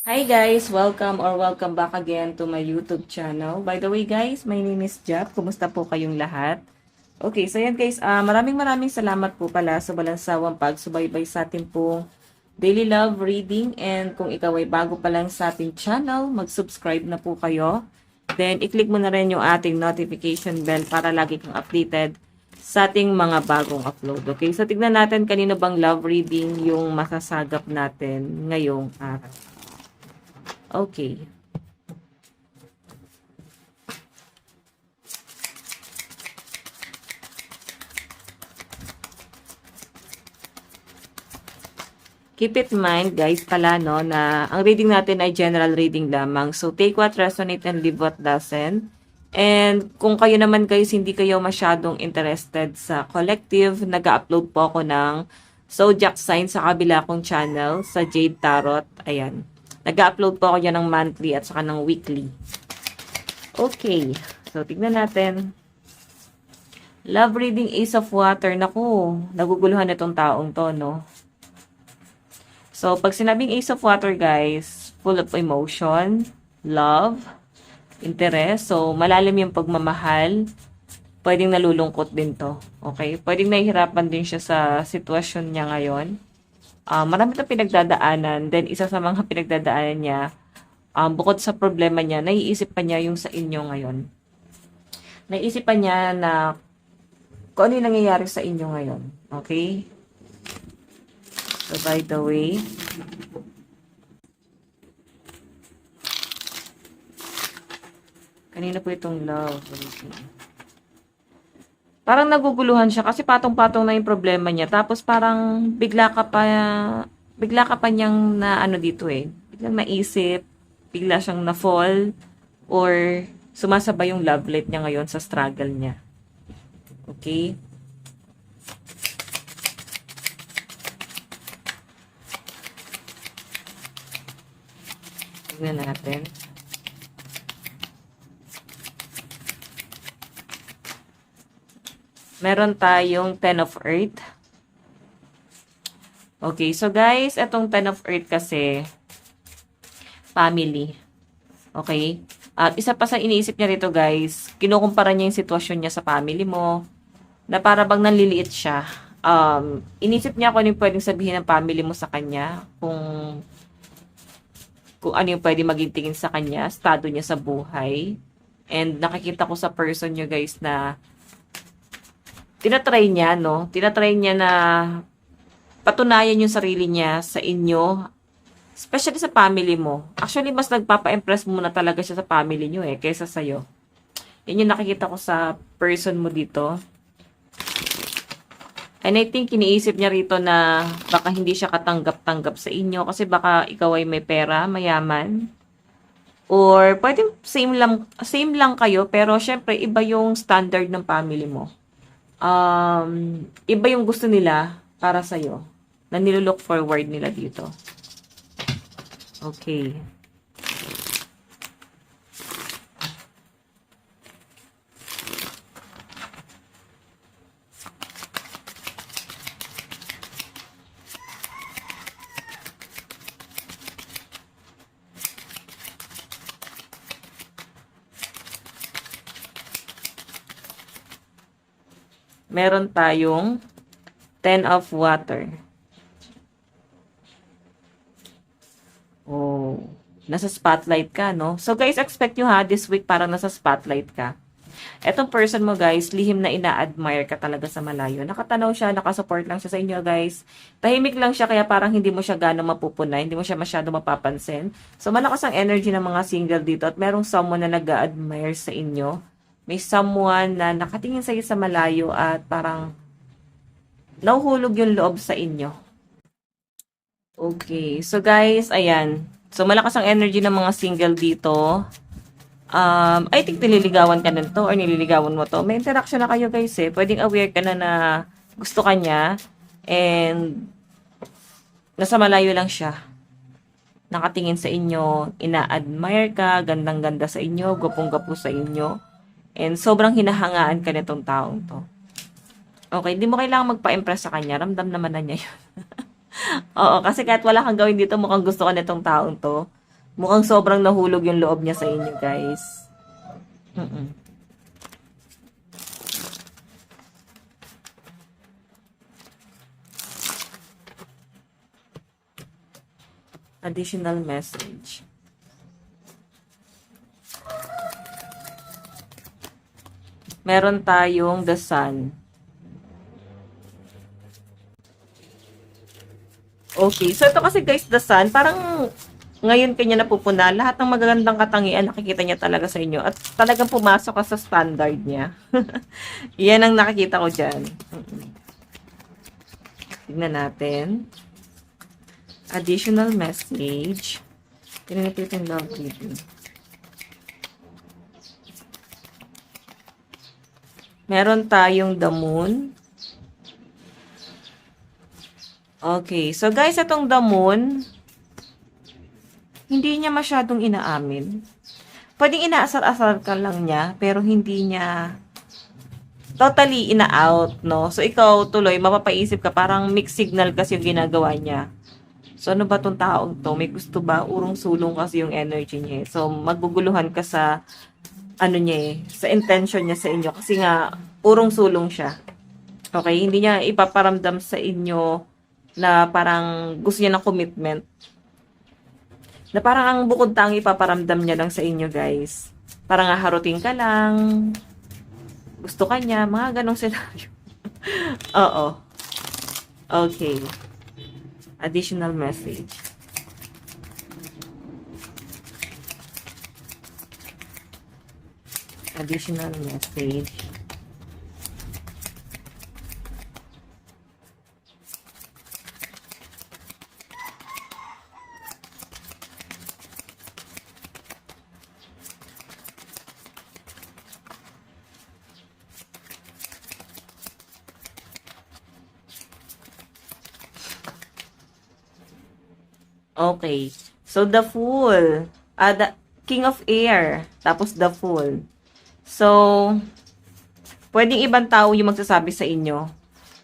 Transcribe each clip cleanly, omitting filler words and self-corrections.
Hi guys! Welcome back again to my YouTube channel. By the way guys, my name is Jap. Kumusta po kayong lahat? Okay, so yan guys, maraming salamat po pala sa walang sawang pagsubaybay sa atin pong daily love reading. And kung ikaw ay bago pa lang sa ating channel, mag-subscribe na po kayo. Then, i-click mo na rin yung ating notification bell para lagi kang updated sa ating mga bagong upload. Okay, so tignan natin kanino bang love reading yung masasagap natin ngayong araw. Okay. Keep it in mind, guys, pala, no, na ang reading natin ay general reading lamang. So, take what resonate and leave what doesn't. And kung kayo naman, guys, hindi kayo masyadong interested sa collective, nag-upload po ako ng zodiac sign sa kabila kong channel, sa Jade Tarot. Ayan. Nag-upload po ako yan ng monthly at saka ng weekly. Okay. So, tignan natin. Love reading, Ace of Water. Naku, naguguluhan itong taong to, no? So, pag sinabing Ace of Water, guys, full of emotion, love, interest. So, malalim yung pagmamahal. Pwedeng nalulungkot din to. Okay? Pwedeng nahihirapan din siya sa sitwasyon niya ngayon. Marami itong pinagdadaanan. Then, isa sa mga pinagdadaanan niya, bukod sa problema niya, naiisip pa niya yung sa inyo ngayon. Naiisip pa niya na kung ano yung nangyayari sa inyo ngayon. Okay? So, by the way, kanina po itong love. Parang naguguluhan siya kasi patong-patong na yung problema niya. Tapos parang bigla ka pa niyang na ano dito eh. Biglang naisip, bigla siyang na-fall, or sumasabay yung love life niya ngayon sa struggle niya. Okay? Tignan natin. Meron tayong Ten of Earth. Okay, so guys, etong Ten of Earth kasi, family. Okay? At isa pa sa iniisip niya rito guys, kinukumpara niya yung sitwasyon niya sa family mo, na para bang nanliliit siya. Inisip niya kung ano yung pwedeng sabihin ng family mo sa kanya, kung ano yung pwede maging tingin sa kanya, estado niya sa buhay. And nakikita ko sa person niyo guys na tinatry niya, no? Tinatry niya na patunayan yung sarili niya sa inyo, especially sa family mo. Actually, mas nagpapa-impress muna talaga siya sa family niyo eh, kaysa sa'yo. Yan yung nakikita ko sa person mo dito. And I think iniisip niya rito na baka hindi siya katanggap-tanggap sa inyo kasi baka ikaw ay may pera, mayaman. Or pwedeng same lang kayo pero syempre iba yung standard ng family mo. Iba yung gusto nila para sa'yo na nilook forward nila dito. Okay. Meron tayong Ten of Water. Oh, nasa spotlight ka, no? So guys, expect nyo ha, this week parang nasa spotlight ka. Etong person mo guys, lihim na ina-admire ka talaga sa malayo. Nakatanaw siya, nakasupport lang siya sa inyo guys. Tahimik lang siya kaya parang hindi mo siya gano'ng mapupuna, hindi mo siya masyado mapapansin. So malakas ang energy ng mga single dito at merong someone na nag-a-admire sa inyo. May someone na nakatingin sa'yo sa malayo at parang nahuhulog yung loob sa inyo. Okay. So, guys, ayan. So, malakas ang energy ng mga single dito. I think nililigawan ka na to or nililigawan mo to. May interaction na kayo, guys, eh. Pwedeng aware ka na gusto ka niya and nasa malayo lang siya. Nakatingin sa inyo, ina-admire ka, gandang-ganda sa inyo, gwapong-gwapo sa inyo. And sobrang hinahangaan ka nitong taong to. Okay, hindi mo kailangang magpa-impress sa kanya, ramdam naman na niya yun. Oo, kasi kahit wala kang gawin dito, mukhang gusto ka nitong taong 'to. Mukhang sobrang nahulog yung loob niya sa inyo, guys. Mm. Additional message. Meron tayong the sun. Okay, so ito kasi guys, the sun, parang ngayon kanya napupuna, lahat ng magagandang katangian nakikita niya talaga sa inyo at talagang pumasok ka sa standard niya. Yan ang nakikita ko dyan. Tignan natin. Additional message. Tignan natin yung love reading. Meron tayong the moon. Okay. So, guys, itong the moon, hindi niya masyadong inaamin. Pwedeng inaasar-asar ka lang niya, pero hindi niya totally ina-out, no? So, ikaw tuloy, mapapaisip ka, parang mixed signal kasi yung ginagawa niya. So, ano ba tong taong to? May gusto ba? Urong-sulong kasi yung energy niya. So, maguguluhan ka sa ano niya sa intention niya sa inyo. Kasi nga, urong-sulong siya. Okay? Hindi niya ipaparamdam sa inyo na parang gusto niya ng commitment. Na parang ang bukod tangi ipaparamdam niya lang sa inyo, guys. Parang haharutin ka lang. Gusto ka niya. Mga ganong senaryo. Oo. Okay. Additional message. Additional message. Okay. So, the Fool. The King of Air. Tapos, the Fool. So, pwedeng ibang tao yung magsasabi sa inyo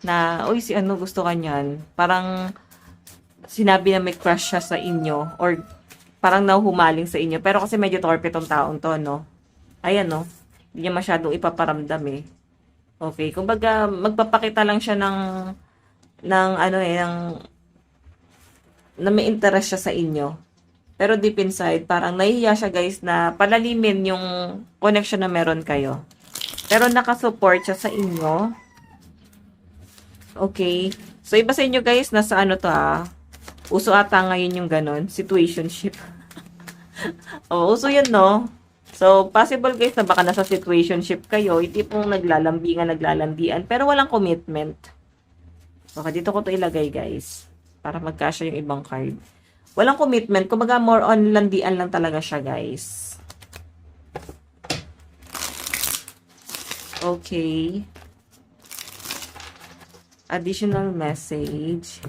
na, uy, si ano gusto ka niyan. Parang, sinabi na may crush siya sa inyo or parang nahuhumaling sa inyo. Pero kasi medyo torpe tong taong to, no? Ayan, no? Hindi niya masyadong ipaparamdam eh. Okay. Kumbaga, magpapakita lang siya na may interest siya sa inyo. Pero deep inside, parang nahihiya siya guys na palalimin yung connection na meron kayo. Pero nakasupport siya sa inyo. Okay. So, iba sa inyo guys, nasa ano to uso ata ngayon yung ganon, situationship. Uso yun, no? So, possible guys na baka nasa situationship kayo, hindi pong naglalambian, pero walang commitment. Okay, dito ko to ilagay guys. Para magkasya yung ibang card. Walang commitment. Kumbaga, more on landian lang talaga siya, guys. Okay. Additional message.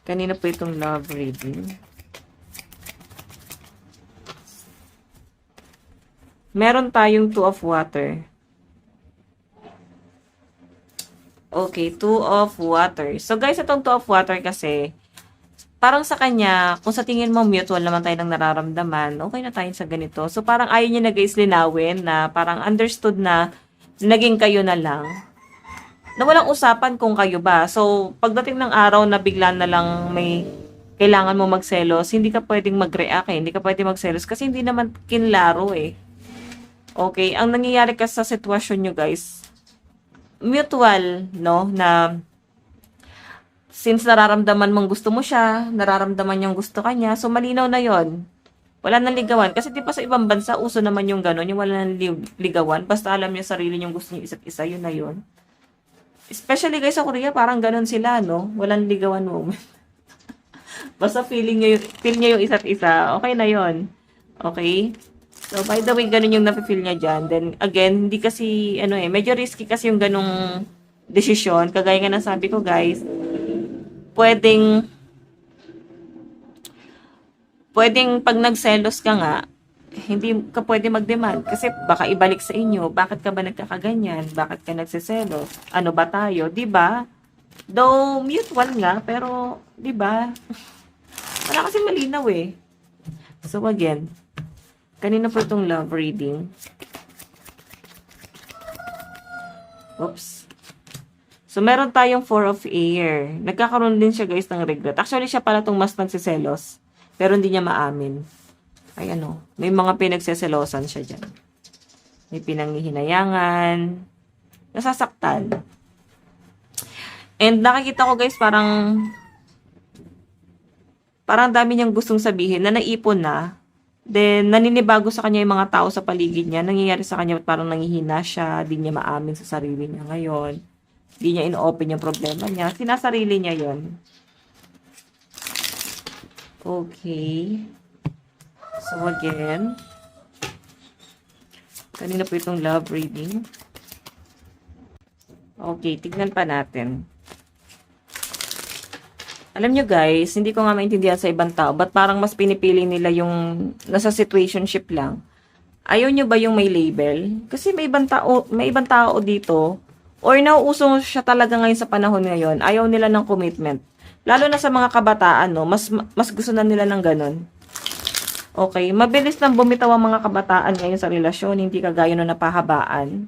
Kanina po itong love reading. Meron tayong Two of Water. Okay, Two of Water. So, guys, itong Two of Water kasi, parang sa kanya, kung sa tingin mo mutual naman tayo ng nararamdaman, okay na tayo sa ganito. So, parang ayaw niya na guys linawin na parang understood na naging kayo na lang. Na walang usapan kung kayo ba. So, pagdating ng araw na bigla na lang may kailangan mo magselos, hindi ka pwedeng mag-react eh. Hindi ka pwedeng magselos kasi hindi naman kinlaro eh. Okay, ang nangyayari kasi sa sitwasyon nyo guys, mutual, no, na since nararamdaman mong gusto mo siya, nararamdaman niyang gusto ka niya, so malinaw na yon. Wala nang ligawan. Kasi di pa sa ibang bansa, uso naman yung gano'n, yung wala nang ligawan. Basta alam niya sarili niyong gusto niyo isa't isa, yun na yun. Especially guys sa Korea, parang gano'n sila, no? Walang ligawan moment. Basta feel niya yung isa't isa, okay na yon. Okay? So, by the way, ganun yung nafe-feel niya dyan. Then, again, hindi kasi, medyo risky kasi yung ganung desisyon. Kagaya nga ng sabi ko, guys, pwedeng pag nagselos ka nga, hindi ka pwede mag-demand kasi baka ibalik sa inyo. Bakit ka ba nagkakaganyan? Bakit ka nagseselos? Ano ba tayo? 'Di ba? Though mutual nga, pero 'di ba? Wala kasi malinaw eh. So again, kanina po itong love reading. Oops. So, meron tayong 4 of air. Nagkakaroon din siya guys ng regret. Actually, siya pala itong mas nagsiselos. Pero hindi niya maamin. Ay ano, may mga pinagseselosan siya dyan. May pinanghihinayangan. Nasasaktan. And nakikita ko guys, parang dami niyang gustong sabihin na naipon na. Then, naninibago sa kanya yung mga tao sa paligid niya. Nangyayari sa kanya parang nanghihina siya. Di niya maamin sa sarili niya ngayon. Di niya ino-open yung problema niya. Sinasarili niya yon. Okay. So, again. Kanina po itong love reading. Okay, tignan pa natin. Alam nyo guys, hindi ko nga maintindihan sa ibang tao, ba't parang mas pinipili nila yung nasa situationship lang? Ayaw nyo ba yung may label? Kasi may ibang tao dito, or nauuso siya talaga ngayon sa panahon ngayon, ayaw nila ng commitment. Lalo na sa mga kabataan, no? Mas gusto na nila ng ganun. Okay, mabilis nang bumitaw ang mga kabataan ngayon sa relasyon, hindi kagaya nung napahabaan.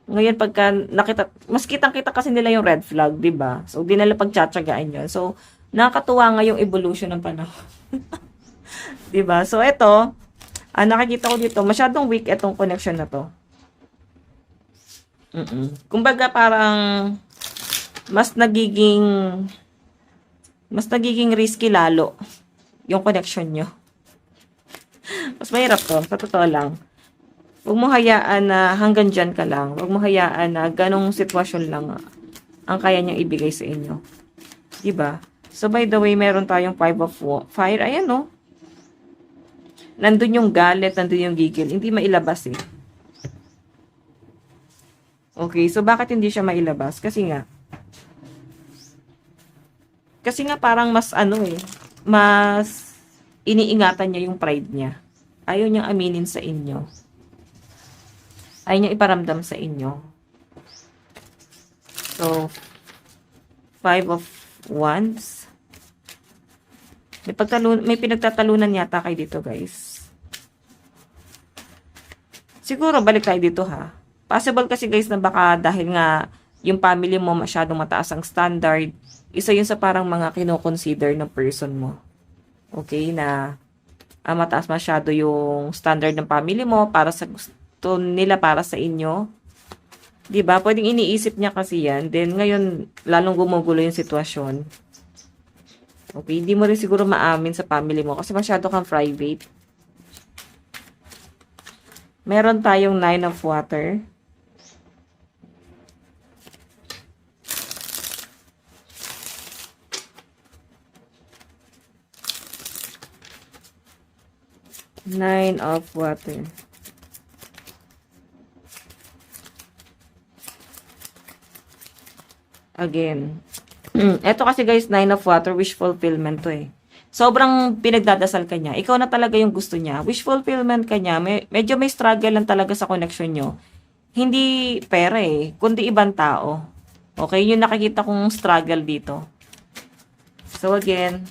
Ngayon, pagka nakita, mas kitang-kita kasi nila yung red flag, di ba? So, di nila pagtsatsagaan yun. So, nakakatuwa nga yung evolution ng panahon. Diba? So, ito, nakikita ko dito, masyadong weak itong connection na to. Kumbaga, parang mas nagiging risky lalo yung connection nyo. Mas mahirap to, sa totoo lang. Huwag mo hayaan na hanggang dyan ka lang. Huwag mo hayaan na ganong sitwasyon lang ang kaya niyang ibigay sa inyo. Diba? So, by the way, meron tayong 5 of fire. Ayan, no? Nandun yung galit, nandun yung gigil. Hindi mailabas, eh. Okay, so bakit hindi siya mailabas? Kasi nga parang mas mas iniingatan niya yung pride niya. Ayaw niyang aminin sa inyo. Ayaw niyang iparamdam sa inyo. So, 5 of Wands. May pinagtatalunan yata kayo dito, guys. Siguro, balik tayo dito, ha. Possible kasi, guys, na baka dahil nga yung family mo masyadong mataas ang standard, isa yun sa parang mga kinoconsider ng person mo. Okay, na mataas masyado yung standard ng family mo para sa gusto nila para sa inyo. Diba? Pwedeng iniisip niya kasi yan. Then, ngayon, lalong gumugulo yung sitwasyon. Okay, hindi mo rin siguro maamin sa family mo kasi masyado kang private. Meron tayong 9 of water. Nine of water. Again. Ito kasi guys, 9 of water, wish fulfillment to eh. Sobrang pinagdadasal ka niya. Ikaw na talaga yung gusto niya. Wish fulfillment ka niya. Medyo may struggle lang talaga sa connection nyo. Hindi pera eh, kundi ibang tao. Okay, yung nakikita kong struggle dito. So again,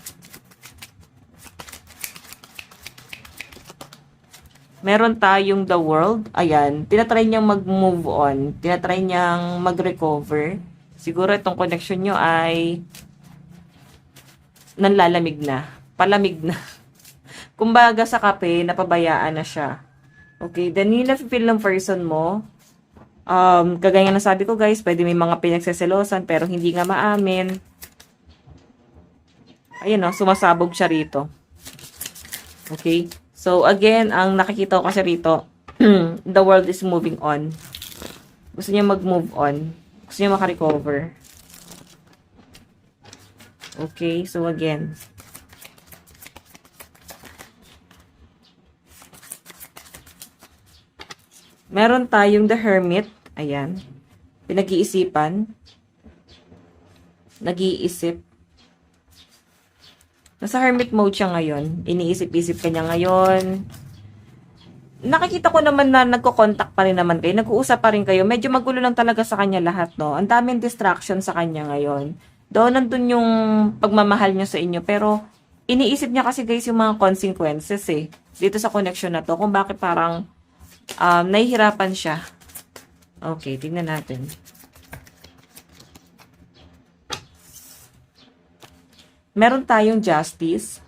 meron tayong the world. Ayan, tinatry niyang mag-move on. Tinatry niyang mag-recover. Siguro itong connection nyo ay nanlalamig na. Palamig na. Kumbaga sa kape, napabayaan na siya. Okay, then yung na-feel ng person mo, kagaya na sabi ko guys, pwede may mga pinagseselosan pero hindi nga maamin. Ayun o, sumasabog siya rito. Okay, so again, ang nakikita ko kasi rito, the world is moving on. Gusto niya mag-move on. Gusto niya makarecover. Okay, so again. Meron tayong the hermit. Ayan. Pinag-iisipan. Nag-iisip. Nasa hermit mode siya ngayon. Iniisip-isip ka niya ngayon. nakikita ko naman na nagko-contact pa rin naman kayo, nag-uusap pa rin kayo. Medyo magulo lang talaga sa kanya lahat, no? Ang daming distraction sa kanya ngayon. Doon nandun yung pagmamahal niya sa inyo, pero iniisip niya kasi guys yung mga consequences eh. Dito sa connection na to, kung bakit parang nahihirapan siya. Okay, tingnan natin. Meron tayong justice.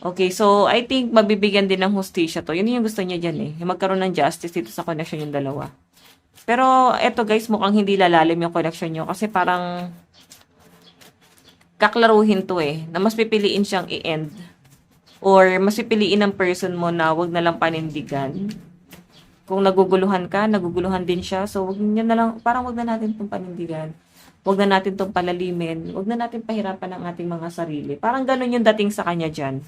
Okay, so I think mabibigyan din ng hustisya to. Yun yung gusto niya dyan eh. Yung magkaroon ng justice dito sa connection yung dalawa. Pero eto guys, mukhang hindi lalalim yung connection nyo kasi parang kaklaruhin to eh. Na mas pipiliin siyang i-end. Or mas pipiliin ng person mo na wag na lang panindigan. Kung naguguluhan ka, naguguluhan din siya. So wag niyo na lang, parang wag na natin itong panindigan. Wag na natin itong palalimin. Wag na natin pahirapan ang ating mga sarili. Parang ganun yung dating sa kanya dyan.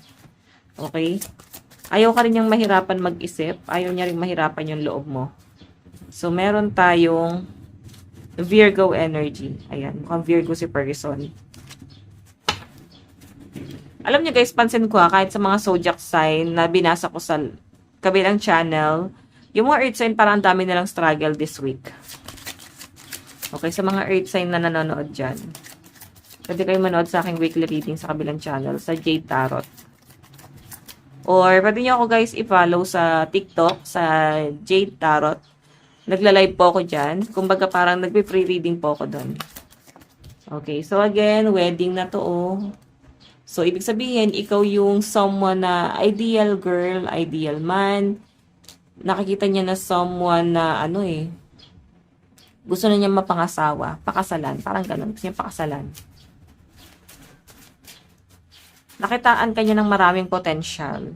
Okay? Ayaw ka rin niyang mahirapan mag-isip. Ayaw niya rin mahirapan yung loob mo. So, meron tayong Virgo energy. Ayan, mukhang Virgo si person. Alam niyo guys, pansin ko kahit sa mga zodiac sign na binasa ko sa kabilang channel, yung mga earth sign parang ang dami nilang struggle this week. Okay, sa mga earth sign na nanonood dyan, pwede kayo manood sa aking weekly reading sa kabilang channel, sa Jade Tarot. Or, pwede nyo ako guys i-follow sa TikTok, sa Jade Tarot. Nagla-live po ako dyan. Kumbaga parang nagpe-free reading po ako doon. Okay, so again, wedding na to oh. So, ibig sabihin, ikaw yung someone na ideal girl, ideal man. Nakikita niya na someone na ano eh, gusto na niya mapangasawa, pakasalan, parang ganun, gusto niya pakasalan. Nakitaan ka niya ng maraming potential.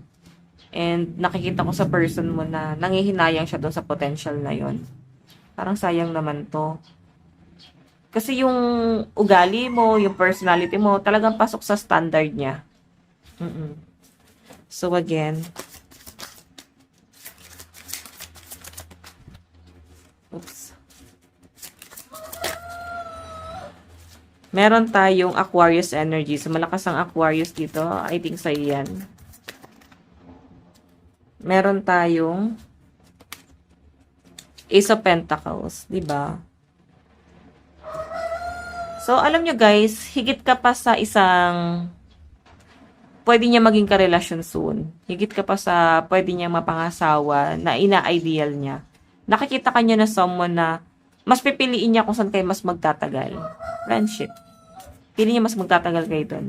And nakikita ko sa person mo na nangihinayang siya doon sa potential na yon. Parang sayang naman to. Kasi yung ugali mo, yung personality mo, talagang pasok sa standard niya. So again, oops. Meron tayong Aquarius energy. So, malakas ang Aquarius dito. I think sa'yo yan. Meron tayong Ace of Pentacles. Diba? So, alam nyo guys, higit ka pa sa isang pwede niya maging karelasyon soon. Higit ka pa sa pwede niya mapangasawa na ina-ideal niya. Nakikita ka niya na someone na mas pipiliin niya kung saan kayo mas magtatagal. Friendship. Pili niya mas magtatagal kayo doon.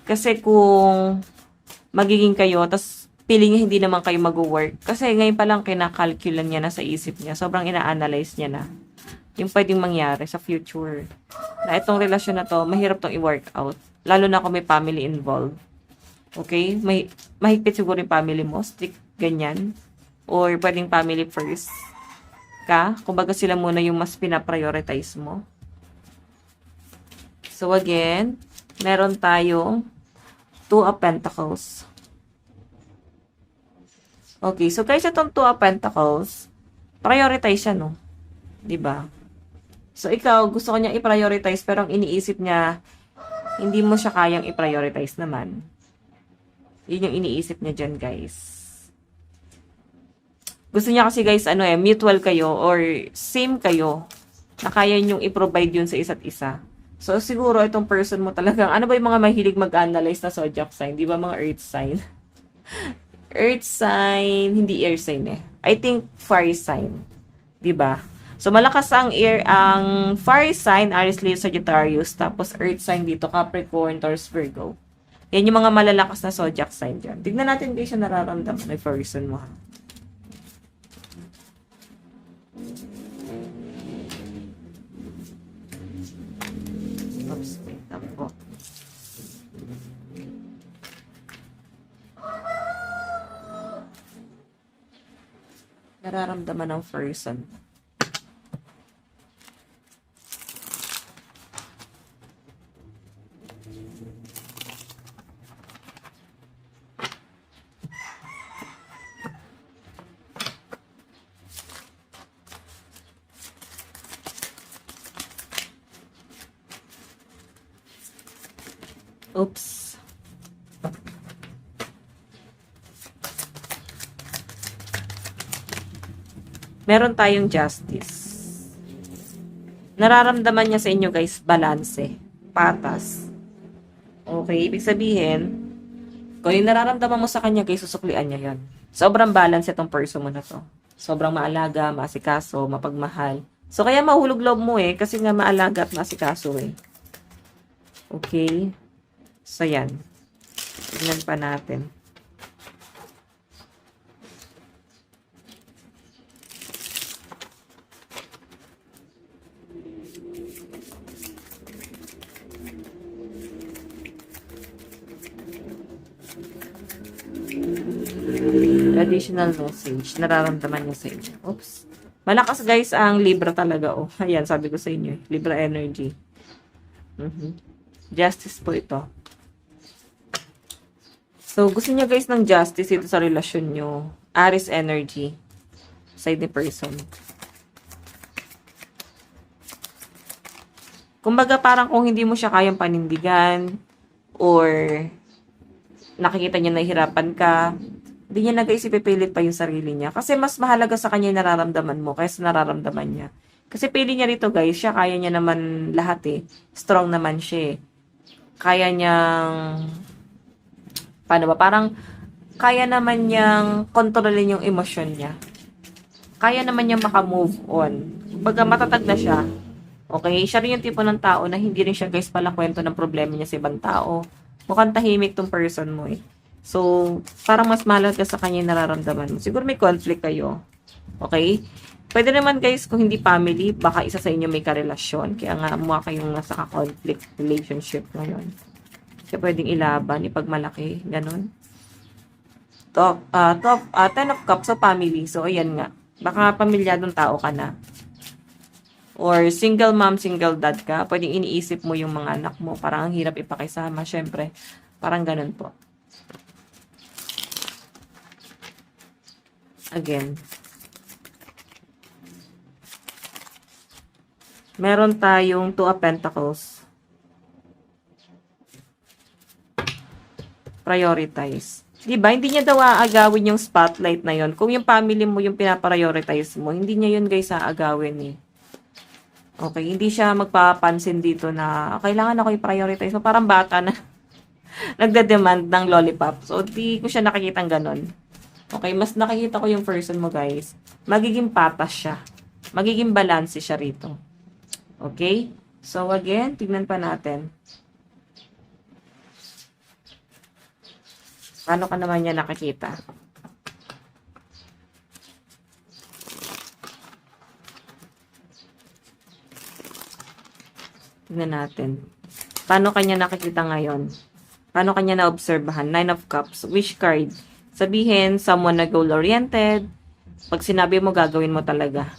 Kasi kung magiging kayo, tas pili niya hindi naman kayo mag-work. Kasi ngayon pa lang kinakalkulan niya na sa isip niya. Sobrang ina-analyze niya na yung pwedeng mangyari sa future. Na itong relasyon na to, mahirap tong i-work out. Lalo na kung may family involved. Okay? Mahigpit siguro yung family mo. Strict ganyan. Or pwedeng family first ka. Kumbaga sila muna yung mas pinaprioritize mo. So again, meron tayong Two of Pentacles. Okay, so guys, itong Two of Pentacles, prioritize siya, no? Diba? So ikaw, gusto ko niya i-prioritize, pero ang iniisip niya, hindi mo siya kayang i-prioritize naman. Yun yung iniisip niya dyan, guys. Gusto niya kasi, guys, mutual kayo or same kayo na kaya niyong i-provide yun sa isa't isa. So, siguro, itong person mo talagang, ano ba yung mga mahilig mag-analyze na zodiac sign? Di ba mga earth sign? Earth sign, hindi air sign eh. I think fire sign. Di ba? So, malakas ang fire sign, Aries, Leo, Sagittarius, tapos earth sign dito, Capricorn, Taurus, Virgo. Yan yung mga malalakas na zodiac sign dyan. Tignan natin guys yung nararamdaman ng person mo. Oops, wait lang po. Nararamdaman ng person. Oops. Meron tayong justice. Nararamdaman niya sa inyo guys, balanse, patas. Okay, ibig sabihin, kung yung nararamdaman mo sa kanya guys, susuklian niya yon. Sobrang balance itong person mo na to. Sobrang maalaga, maasikaso, mapagmahal. So, kaya mahulog loob mo eh, kasi nga maalaga at maasikaso eh. Okay? So, yan. Tignan pa natin. Additional message. Nararamdaman niya sa inyo. Oops. Malakas guys ang Libra talaga. Oh, ayan, sabi ko sa inyo. Libra energy. Justice po ito. So, gusto niya guys ng justice ito sa relasyon nyo. Aries energy. Side ni person. Kumbaga parang kung hindi mo siya kayang panindigan or nakikita niya nahihirapan ka, hindi niya nag-iisip ipilit pa yung sarili niya. Kasi mas mahalaga sa kanya yung nararamdaman mo kaysa nararamdaman niya. Kasi pili niya rito guys, siya kaya niya naman lahat eh. Strong naman siya eh. Kaya niyang, paano ba? Parang, kaya naman niyang kontrolin yung emosyon niya. Kaya naman niyang makamove on. Baga matatag na siya. Okay? Siya rin yung tipo ng tao na hindi rin siya guys pala kwento ng problema niya sa ibang tao. Mukhang tahimik tong person mo eh. So, parang mas mahalaga sa kanya yung nararamdaman mo. Siguro may conflict kayo. Okay? Pwede naman guys, kung hindi family, baka isa sa inyo may karelasyon. Kaya nga, mukha kayong nasa ka-conflict relationship ngayon. Kaya pwedeng ilaban, ipagmalaki, ganun. Ten of Cups, so family. So, ayan nga. Baka pamilyadong tao ka na. Or single mom, single dad ka. Pwedeng iniisip mo yung mga anak mo. Parang ang hirap ipakisama, syempre. Parang ganun po. Again. Meron tayong Two of Pentacles. Prioritize. Diba? Hindi niya daw aagawin yung spotlight na yon. Kung yung family mo yung pinaprioritize mo, hindi niya yun guys aagawin eh. Okay, hindi siya magpapansin dito na kailangan ako i-prioritize. So, parang bata na nagde-demand ng lollipop. So, di ko siya nakikitang ganon. Okay, mas nakikita ko yung person mo guys. Magiging patas siya. Magiging balance siya rito. Okay? So, again, tignan pa natin. Paano ka naman niya nakikita? Tignan natin. Paano kanya nakikita ngayon? Paano kanya naobserbahan? Nine of Cups. Wish card. Sabihin, someone na goal-oriented. Pag sinabi mo, gagawin mo talaga.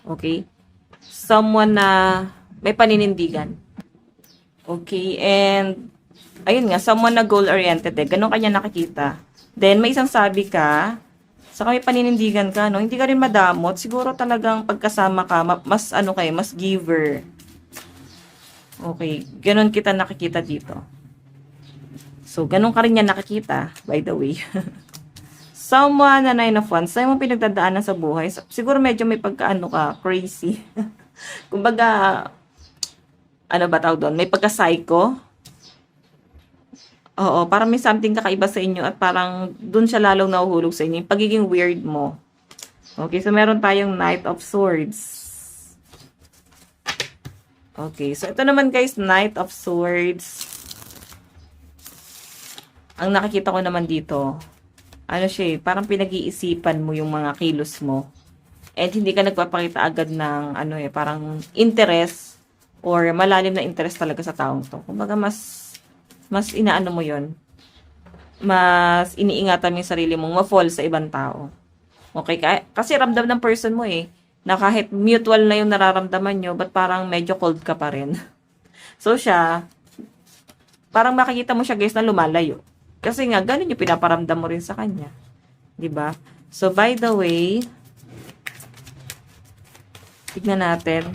Okay? Someone na may paninindigan. Okay? And, ayun nga, someone na goal-oriented eh. Ganun kanya nakikita. Then, may isang sabi ka, saka may paninindigan ka, no? Hindi ka rin madamot. Siguro talagang pagkasama ka, mas ano kayo, mas giver. Okay. Ganun kita nakikita dito. So, ganun ka rin yan nakikita, by the way. Someone na 9 of Wands, sa'yo mo pinagdadaanan sa buhay. Siguro medyo may pagkaano ka, crazy. Kumbaga, ano ba tawag doon? May pagka-psycho. Oo, parang may something kakaiba sa inyo at parang doon siya lalong nahuhulog sa inyo. Yung pagiging weird mo. Okay, so meron tayong Knight of Swords. Okay, so ito naman guys, Knight of Swords. Ang nakikita ko naman dito, ano siya eh, parang pinag-iisipan mo yung mga kilos mo. And hindi ka nagpapakita agad ng, ano eh, parang interest or malalim na interest talaga sa taong to. Kumbaga mas inaano mo yon, mas iniingatan mo yung sarili mong ma-fall sa ibang tao. Okay? Kasi ramdam ng person mo eh, na kahit mutual na yung nararamdaman nyo, but parang medyo cold ka pa rin. So siya, parang makikita mo siya guys na lumalayo. Kasi nga, ganun yung pinaparamdam mo rin sa kanya. 'Di ba? So, by the way, tignan natin.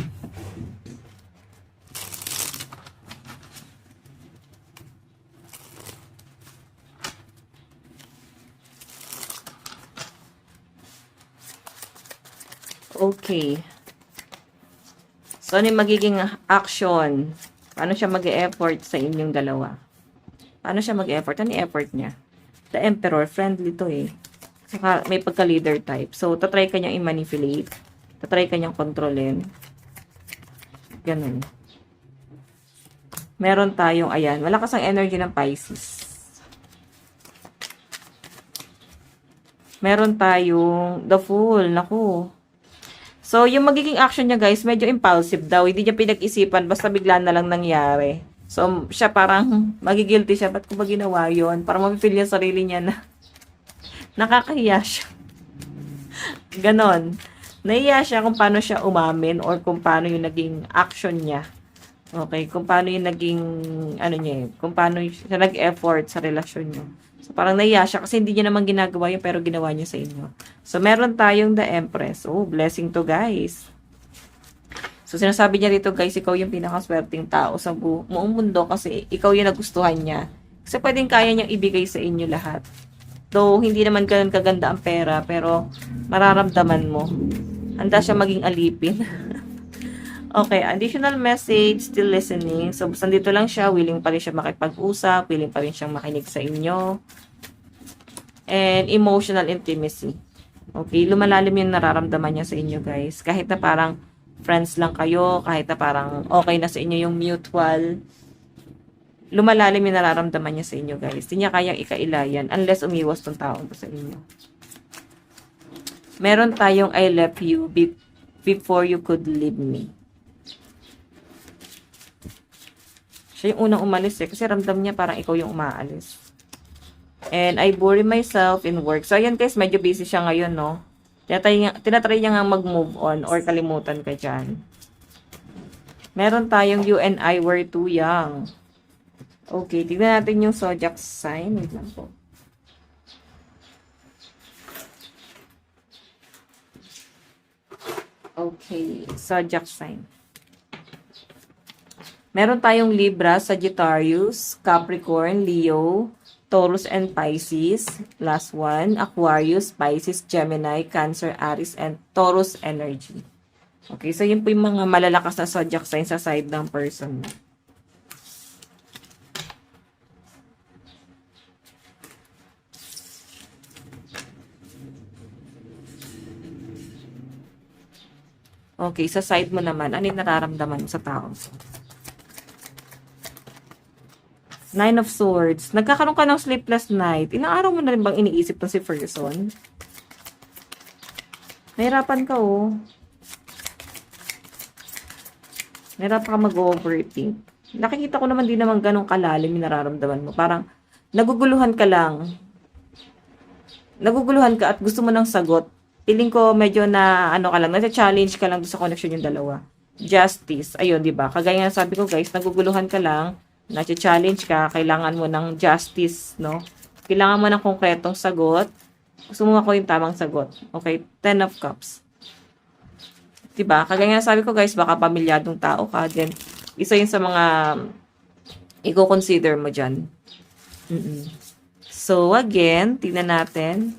Okay. So, ano yung magiging action? Paano siya mag-e-effort sa inyong dalawa? Paano siya mag-e-effort? Ano yung effort niya? The Emperor, friendly to eh. Saka may pagka-leader type. So, tatry ka niyang i-manipulate. Tatry ka niyang kontrolin. Ganun. Meron tayong, ayan, malakas ang energy ng Pisces. Meron tayong The Fool. Naku. So, yung magiging action niya, guys, medyo impulsive daw. Hindi niya pinag-isipan, basta bigla na lang nangyari. So, siya parang magigilty siya. Ba't ko ba ginawa yun? Parang mapipil niya sarili niya na nakakahiya siya. Ganon. Nahiya siya kung paano siya umamin or kung paano yung naging action niya. Okay, kung paano yung naging, ano niya, kung paano siya nag-effort sa relasyon niyo. So, parang nahiya siya kasi hindi niya naman ginagawa yun pero ginawa niya sa inyo. So, meron tayong The Empress. Oh, blessing to, guys. So, sinasabi niya dito, guys, ikaw yung pinakaswerteng tao sa buong mundo kasi ikaw yung nagustuhan niya. Kasi pwedeng kaya niyang ibigay sa inyo lahat. Though, hindi naman ganun kaganda ang pera, pero mararamdaman mo. Handa siya maging alipin. Okay, additional message, still listening. So, nandito lang siya, willing pa rin siya makipag-usap, willing pa rin siyang makinig sa inyo. And emotional intimacy. Okay, lumalalim yung nararamdaman niya sa inyo, guys. Kahit na parang friends lang kayo, kahit na parang okay na sa inyo yung mutual, lumalalim yung nararamdaman niya sa inyo, guys. Hindi niya kayang ikailayan unless umiwas tong taong to sa inyo. Meron tayong I left you before you could leave me. Siya yung unang umalis eh. Kasi ramdam niya parang ikaw yung umaalis. And I bury myself in work. So, ayan guys, medyo busy siya ngayon, no? Tinatry niya nga mag-move on or kalimutan ka dyan. Meron tayong you and I were too young. Okay, tignan natin yung zodiac sign. Wait lang po. Okay, zodiac sign. Meron tayong Libra, Sagittarius, Capricorn, Leo, Taurus, and Pisces. Last one, Aquarius, Pisces, Gemini, Cancer, Aries, and Taurus energy. Okay, so yun po yung mga malalakas na zodiac sign sa side ng person. Okay, sa side mo naman, ano yung nararamdaman sa tao? Nine of Swords. Nagkakaroon ka ng sleepless night. Ilang araw mo na rin bang iniisip na si person? Nahirapan ka, oh. Nahirapan ka mag-overthink. Nakikita ko naman din naman ganong kalalim yung nararamdaman mo. Parang, naguguluhan ka lang. Naguguluhan ka at gusto mo ng sagot. Feeling ko medyo na, ano ka lang, nasa-challenge ka lang sa connection yung dalawa. Justice. Ayun, di ba? Kagaya nga sabi ko, guys, naguguluhan ka lang. Na-challenge ka, kailangan mo ng justice, no? Kailangan mo ng konkretong sagot. Gusto mo ako yung tamang sagot. Okay, 10 of Cups. Diba? Kagaya nga sabi ko, guys, baka pamilyadong tao ka. Then, isa yun sa mga i-consider mo dyan. So, again, tingnan natin.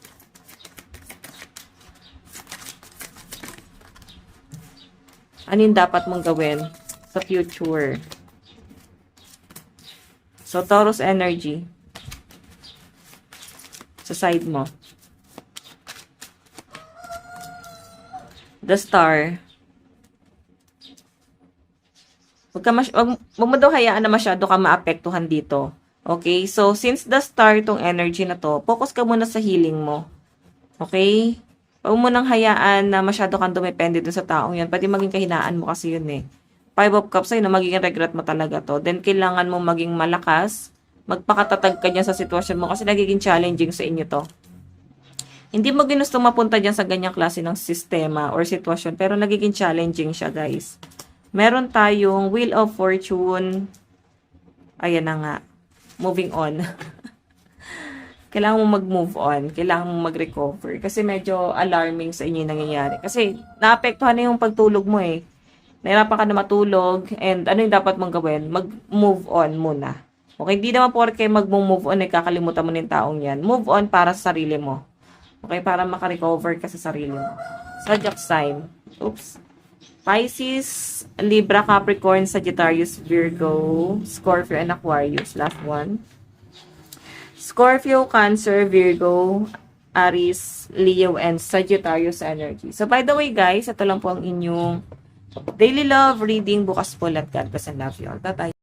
Ano yung dapat mong gawin sa future? So, Taurus energy. Sa side mo. The Star. Wag mo daw hayaan na masyado ka maapektuhan dito. Okay? So, since the Star itong energy na to, focus ka muna sa healing mo. Okay? Huwag mo nang hayaan na masyado kang dumepende dun sa taong yun. Pwede maging kahinaan mo kasi yun eh. Five of Cups ay magiging regret mo talaga to. Then, kailangan mo maging malakas. Magpakatatag ka dyan sa sitwasyon mo kasi nagiging challenging sa inyo to. Hindi mo ginustong mapunta dyan sa ganyang klase ng sistema or sitwasyon, pero nagiging challenging siya, guys. Meron tayong Wheel of Fortune. Ayan na nga. Moving on. Kailangan mo mag-move on. Kailangan mo mag-recover. Kasi medyo alarming sa inyo yung nangyayari. Kasi naapektuhan na yung pagtulog mo eh. Nahirapan ka na matulog, and ano yung dapat mong gawin? Mag-move on muna. Okay, hindi naman porke mag-move on, kakalimutan mo ng taong yan. Move on para sa sarili mo. Okay, para makarecover ka sa sarili mo. Zodiac sign. Oops. Pisces, Libra, Capricorn, Sagittarius, Virgo, Scorpio, and Aquarius. Last one. Scorpio, Cancer, Virgo, Aries, Leo, and Sagittarius energy. So, by the way, guys, ito lang po ang inyong daily love reading. Bukas po, let God bless and love you all. Bye-bye.